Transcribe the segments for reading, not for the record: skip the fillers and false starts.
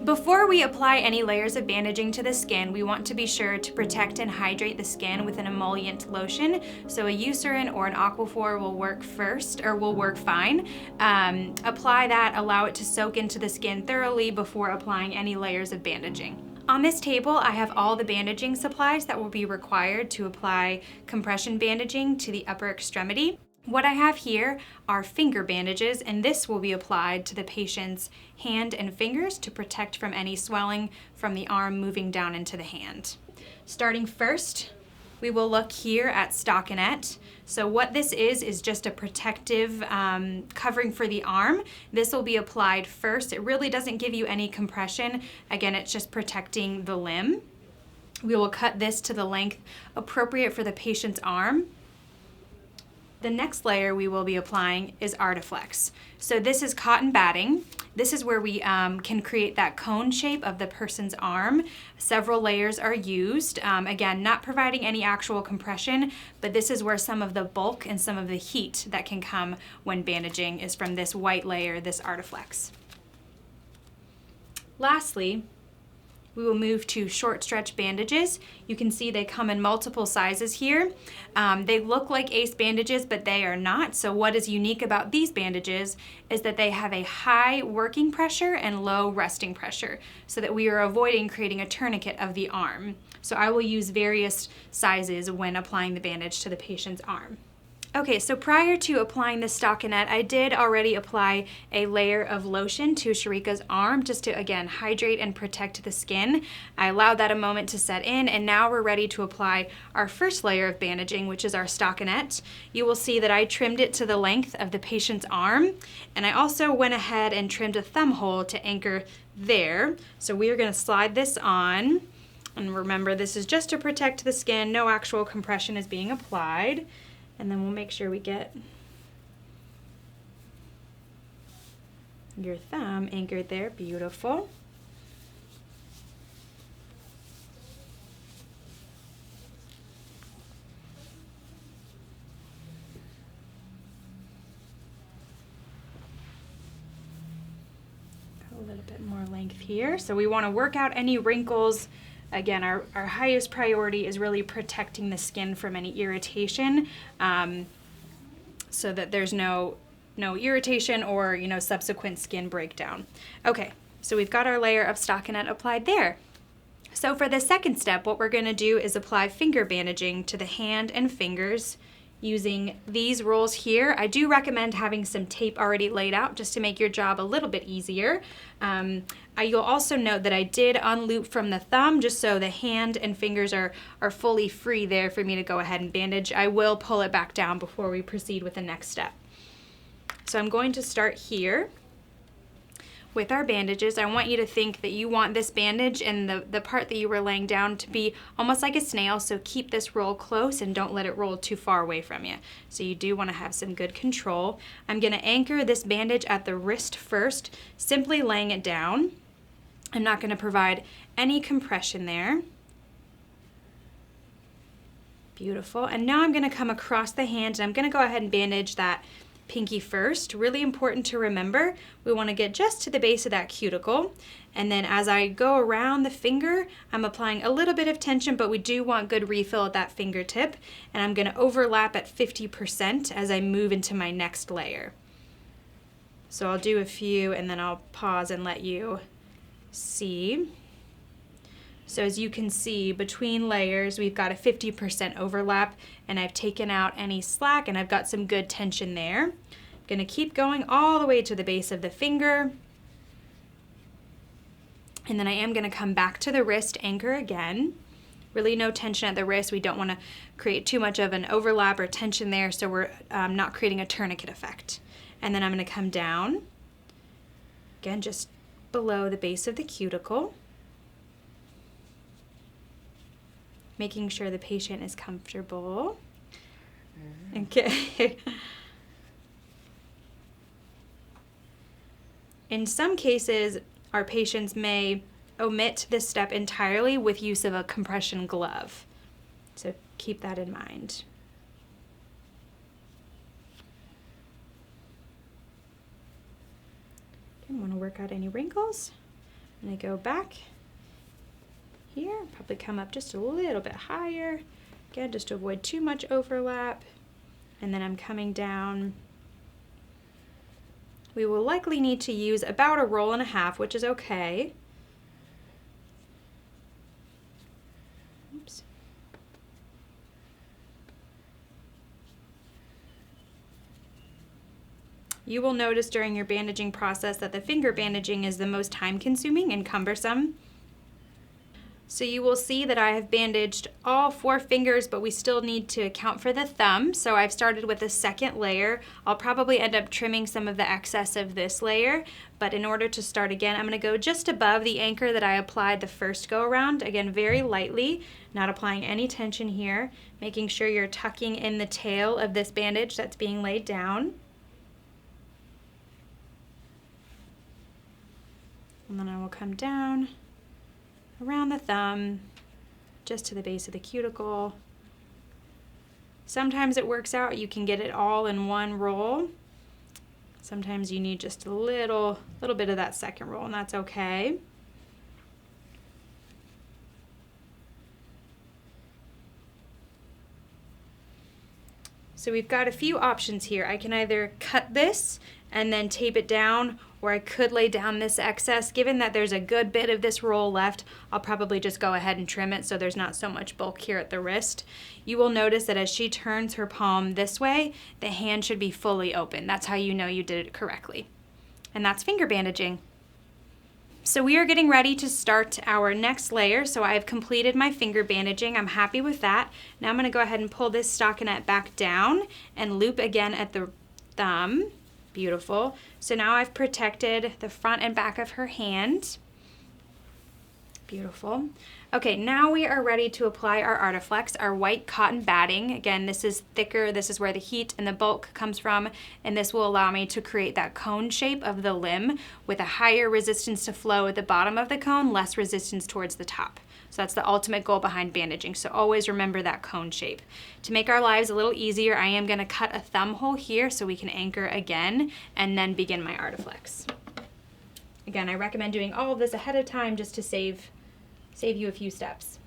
Before we apply any layers of bandaging to the skin, we want to be sure to protect and hydrate the skin with an emollient lotion. So a Eucerin or an Aquaphor will work first, or will work fine. Apply that, allow it to soak into the skin thoroughly before applying any layers of bandaging. On this table, I have all the bandaging supplies that will be required to apply compression bandaging to the upper extremity. What I have here are finger bandages, and this will be applied to the patient's hand and fingers to protect from any swelling from the arm moving down into the hand. Starting first, we will look here at Stockinette. So what this is just a protective covering for the arm. This will be applied first. It really doesn't give you any compression. Again, it's just protecting the limb. We will cut this to the length appropriate for the patient's arm. The next layer we will be applying is Artiflex. So this is cotton batting. This is where we can create that cone shape of the person's arm. Several layers are used. Again, not providing any actual compression, but this is where some of the bulk and some of the heat that can come when bandaging is from this white layer, this Artiflex. Lastly, we will move to short stretch bandages. You can see they come in multiple sizes here. They look like ACE bandages, but they are not. So what is unique about these bandages is that they have a high working pressure and low resting pressure, so that we are avoiding creating a tourniquet of the arm. So I will use various sizes when applying the bandage to the patient's arm. Okay, so prior to applying the Stockinette, I did already apply a layer of lotion to Sharika's arm just to, again, hydrate and protect the skin. I allowed that a moment to set in, and now we're ready to apply our first layer of bandaging, which is our Stockinette. You will see that I trimmed it to the length of the patient's arm, and I also went ahead and trimmed a thumb hole to anchor there. So we are going to slide this on, and remember, this is just to protect the skin. No actual compression is being applied. And then we'll make sure we get your thumb anchored there. Beautiful. A little bit more length here. So we want to work out any wrinkles. Again, our highest priority is really protecting the skin from any irritation, so that there's no irritation or subsequent skin breakdown. Okay, so we've got our layer of Stockinette applied there. So for the second step, what we're going to do is apply finger bandaging to the hand and fingers using these rolls here. I do recommend having some tape already laid out just to make your job a little bit easier. You'll also note that I did unloop from the thumb just so the hand and fingers are fully free there for me to go ahead and bandage. I will pull it back down before we proceed with the next step. So I'm going to start here with our bandages. I want you to think that you want this bandage and the part that you were laying down to be almost like a snail, so keep this roll close and don't let it roll too far away from you. So you do want to have some good control. I'm going to anchor this bandage at the wrist first, simply laying it down. I'm not going to provide any compression there. Beautiful. And now I'm going to come across the hand, and I'm going to go ahead and bandage that pinky first. Really important to remember, we want to get just to the base of that cuticle, and then as I go around the finger, I'm applying a little bit of tension, but we do want good refill at that fingertip, and I'm going to overlap at 50% as I move into my next layer. So I'll do a few and then I'll pause and let you see. So as you can see, between layers, we've got a 50% overlap, and I've taken out any slack, and I've got some good tension there. I'm gonna keep going all the way to the base of the finger, and then I am gonna come back to the wrist, anchor again. Really no tension at the wrist. We don't wanna create too much of an overlap or tension there, so we're not creating a tourniquet effect. And then I'm gonna come down, again, just below the base of the cuticle, making sure the patient is comfortable. Okay. In some cases, our patients may omit this step entirely with use of a compression glove. So keep that in mind. Okay, want to work out any wrinkles. I'm gonna go back here, probably come up just a little bit higher, again, just to avoid too much overlap. And then I'm coming down. We will likely need to use about a roll and a half, which is okay. Oops. You will notice during your bandaging process that the finger bandaging is the most time consuming and cumbersome. So you will see that I have bandaged all 4 fingers, but we still need to account for the thumb. So I've started with a second layer. I'll probably end up trimming some of the excess of this layer, but in order to start again, I'm gonna go just above the anchor that I applied the first go around. Again, very lightly, not applying any tension here, making sure you're tucking in the tail of this bandage that's being laid down. And then I will come down around the thumb, just to the base of the cuticle. Sometimes it works out, you can get it all in one roll. Sometimes you need just a little bit of that second roll, and that's okay. So we've got a few options here. I can either cut this and then tape it down, or I could lay down this excess. Given that there's a good bit of this roll left, I'll probably just go ahead and trim it so there's not so much bulk here at the wrist. You will notice that as she turns her palm this way, the hand should be fully open. That's how you know you did it correctly. And that's finger bandaging. So we are getting ready to start our next layer. So I've completed my finger bandaging. I'm happy with that. Now I'm gonna go ahead and pull this stockinette back down and loop again at the thumb. Beautiful. So now I've protected the front and back of her hand. Beautiful. Okay, now we are ready to apply our Artiflex, our white cotton batting. Again, this is thicker. This is where the heat and the bulk comes from, and this will allow me to create that cone shape of the limb with a higher resistance to flow at the bottom of the cone, less resistance towards the top. So that's the ultimate goal behind bandaging. So always remember that cone shape. To make our lives a little easier, I am gonna cut a thumb hole here so we can anchor again and then begin my Artiflex. Again, I recommend doing all of this ahead of time just to save you a few steps.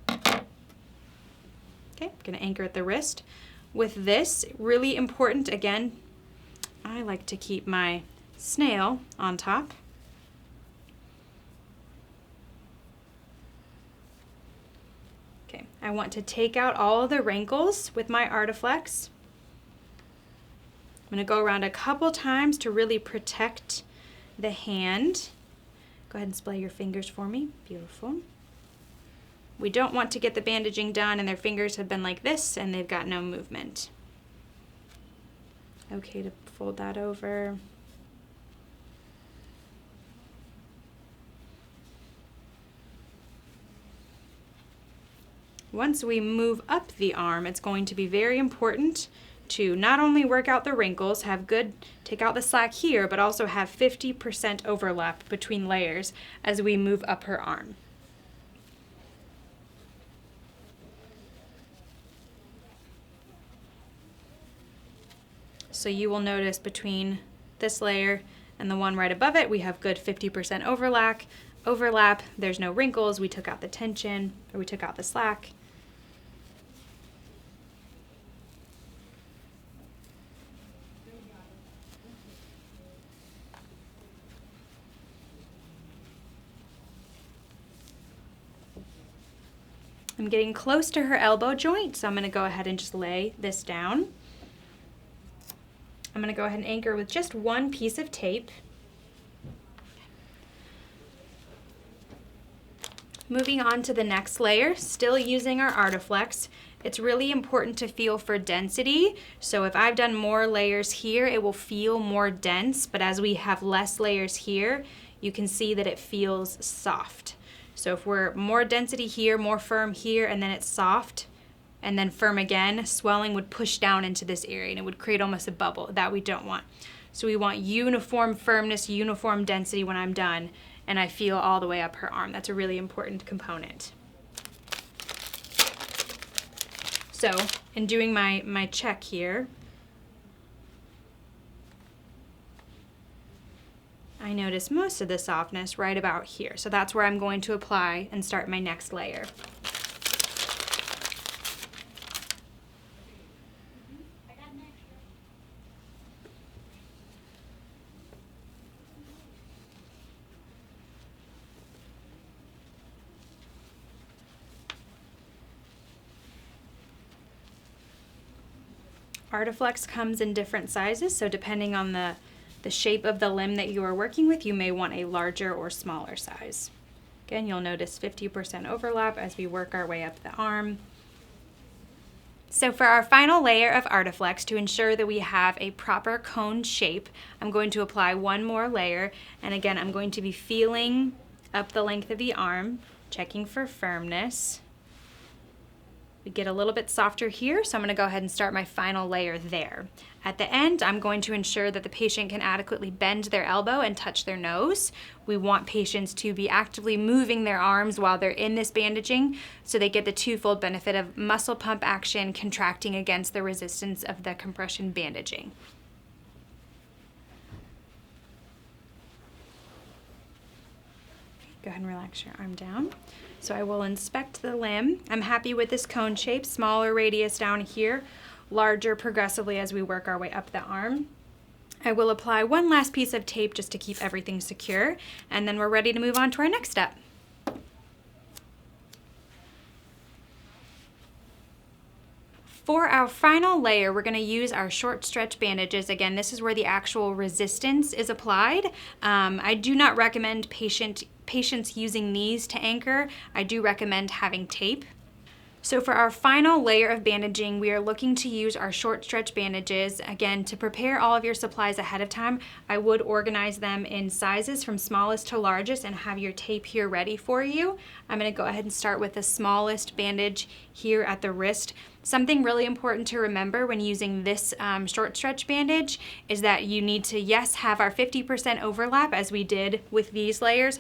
Okay, I'm gonna anchor at the wrist. With this, really important, again, I like to keep my snail on top. Okay, I want to take out all of the wrinkles with my Artiflex. I'm gonna go around a couple times to really protect the hand. Go ahead and splay your fingers for me. Beautiful. We don't want to get the bandaging done and their fingers have been like this and they've got no movement. Okay, to fold that over. Once we move up the arm, it's going to be very important to not only work out the wrinkles, take out the slack here, but also have 50% overlap between layers as we move up her arm. So you will notice between this layer and the one right above it, we have good 50% overlap. There's no wrinkles. We took out the tension, or we took out the slack. I'm getting close to her elbow joint, so I'm gonna go ahead and just lay this down. I'm gonna go ahead and anchor with just one piece of tape. Moving on to the next layer, still using our Artiflex. It's really important to feel for density. So if I've done more layers here, it will feel more dense, but as we have less layers here, you can see that it feels soft. So if we're more density here, more firm here, and then it's soft, and then firm again, swelling would push down into this area and it would create almost a bubble that we don't want. So we want uniform firmness, uniform density when I'm done, and I feel all the way up her arm. That's a really important component. So in doing my check here, I notice most of the softness right about here. So that's where I'm going to apply and start my next layer. Artiflex comes in different sizes, so depending on the shape of the limb that you are working with, you may want a larger or smaller size. Again, you'll notice 50% overlap as we work our way up the arm. So for our final layer of Artiflex, to ensure that we have a proper cone shape, I'm going to apply one more layer, and again, I'm going to be feeling up the length of the arm, checking for firmness. We get a little bit softer here, so I'm going to go ahead and start my final layer there. At the end, I'm going to ensure that the patient can adequately bend their elbow and touch their nose. We want patients to be actively moving their arms while they're in this bandaging, so they get the twofold benefit of muscle pump action contracting against the resistance of the compression bandaging. Go ahead and relax your arm down. So I will inspect the limb. I'm happy with this cone shape, smaller radius down here, larger progressively as we work our way up the arm. I will apply one last piece of tape just to keep everything secure, and then we're ready to move on to our next step. For our final layer, we're going to use our short stretch bandages. Again, this is where the actual resistance is applied. I do not recommend patients using these to anchor. I do recommend having tape. So for our final layer of bandaging, we are looking to use our short stretch bandages. Again, to prepare all of your supplies ahead of time, I would organize them in sizes from smallest to largest and have your tape here ready for you. I'm going to go ahead and start with the smallest bandage here at the wrist. Something really important to remember when using this short stretch bandage is that you need to, yes, have our 50% overlap as we did with these layers,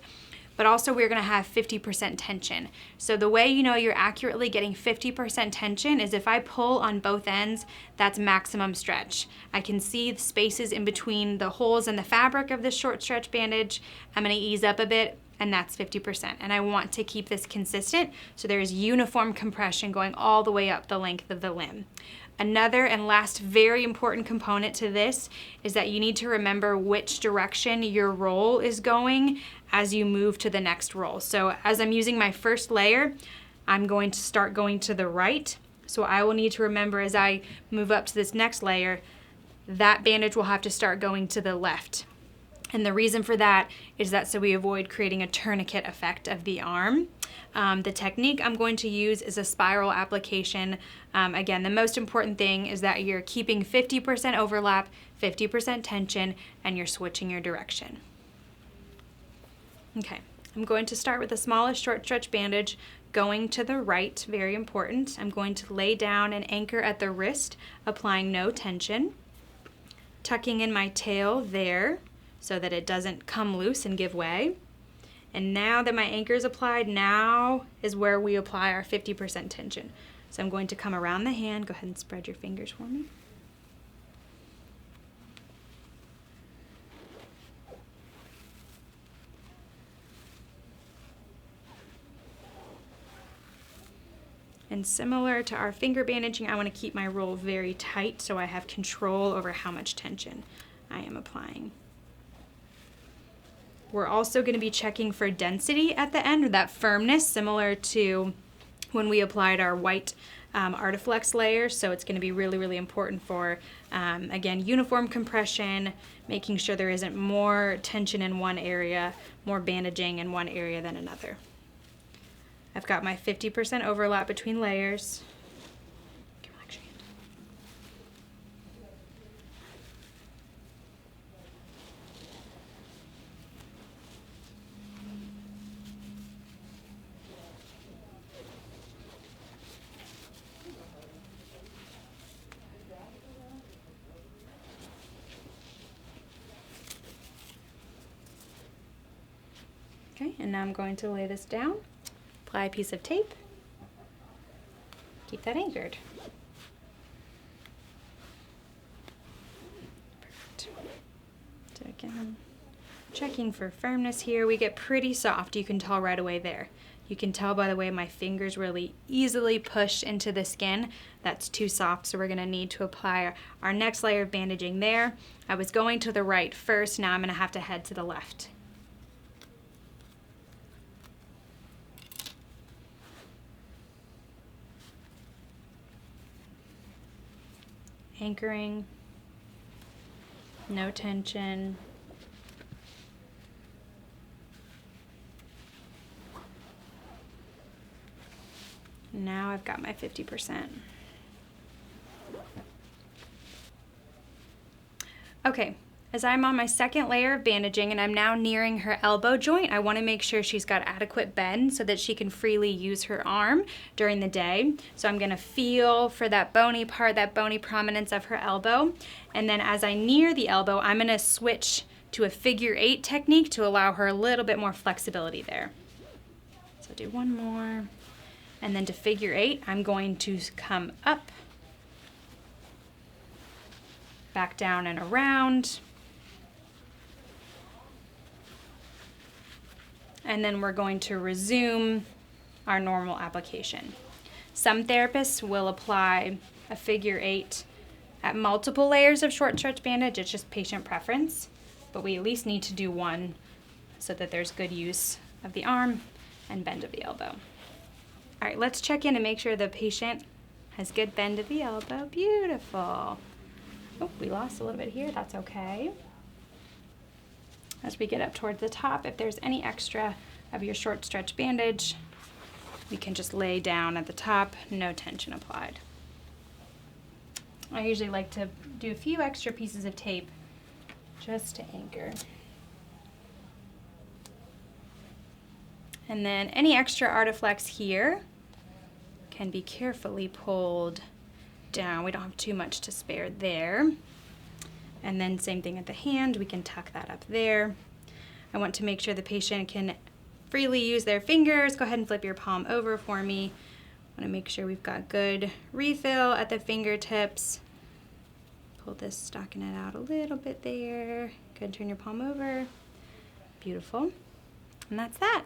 but also we're gonna have 50% tension. So the way you know you're accurately getting 50% tension is if I pull on both ends, that's maximum stretch. I can see the spaces in between the holes in the fabric of this short stretch bandage. I'm gonna ease up a bit, and that's 50%. And I want to keep this consistent so there's uniform compression going all the way up the length of the limb. Another and last very important component to this is that you need to remember which direction your roll is going as you move to the next roll. So as I'm using my first layer, I'm going to start going to the right. So I will need to remember as I move up to this next layer, that bandage will have to start going to the left. And the reason for that is that so we avoid creating a tourniquet effect of the arm. The technique I'm going to use is a spiral application. Again, the most important thing is that you're keeping 50% overlap, 50% tension, and you're switching your direction. Okay, I'm going to start with the smallest short stretch bandage going to the right, very important. I'm going to lay down an anchor at the wrist, applying no tension, tucking in my tail there so that it doesn't come loose and give way. And now that my anchor is applied, now is where we apply our 50% tension. So I'm going to come around the hand. Go ahead and spread your fingers for me. And similar to our finger bandaging, I want to keep my roll very tight so I have control over how much tension I am applying. We're also going to be checking for density at the end, or that firmness, similar to when we applied our white Artiflex layer. So it's going to be really, really important for, again, uniform compression, making sure there isn't more tension in one area, more bandaging in one area than another. I've got my 50% overlap between layers. Relax your hand. Okay, and now I'm going to lay this down. Apply a piece of tape, keep that anchored. Perfect. So again, Checking for firmness here. We get pretty soft. You can tell right away there. You can tell by the way my fingers really easily push into the skin. That's too soft, so we're gonna need to apply our next layer of bandaging there. I was going to the right first, now I'm gonna have to head to the left. Anchoring, no tension. Now I've got my 50%. Okay, as I'm on my second layer of bandaging and I'm now nearing her elbow joint, I want to make sure she's got adequate bend so that she can freely use her arm during the day. So I'm going to feel for that bony part, that bony prominence of her elbow. And then as I near the elbow, I'm going to switch to a figure 8 technique to allow her a little bit more flexibility there. So do one more. And then to figure 8, I'm going to come up, back down and around. And then we're going to resume our normal application. Some therapists will apply a figure 8 at multiple layers of short stretch bandage. It's just patient preference, but we at least need to do one so that there's good use of the arm and bend of the elbow. All right, let's check in and make sure the patient has good bend of the elbow. Beautiful. Oh, we lost a little bit here. That's okay. As we get up towards the top, if there's any extra of your short stretch bandage, we can just lay down at the top, no tension applied. I usually like to do a few extra pieces of tape just to anchor. And then any extra Artiflex here can be carefully pulled down. We don't have too much to spare there. And then same thing at the hand, we can tuck that up there. I want to make sure the patient can freely use their fingers. Go ahead and flip your palm over for me. I want to make sure we've got good refill at the fingertips. Pull this stockinette out a little bit there. Good, turn your palm over. Beautiful. And that's that.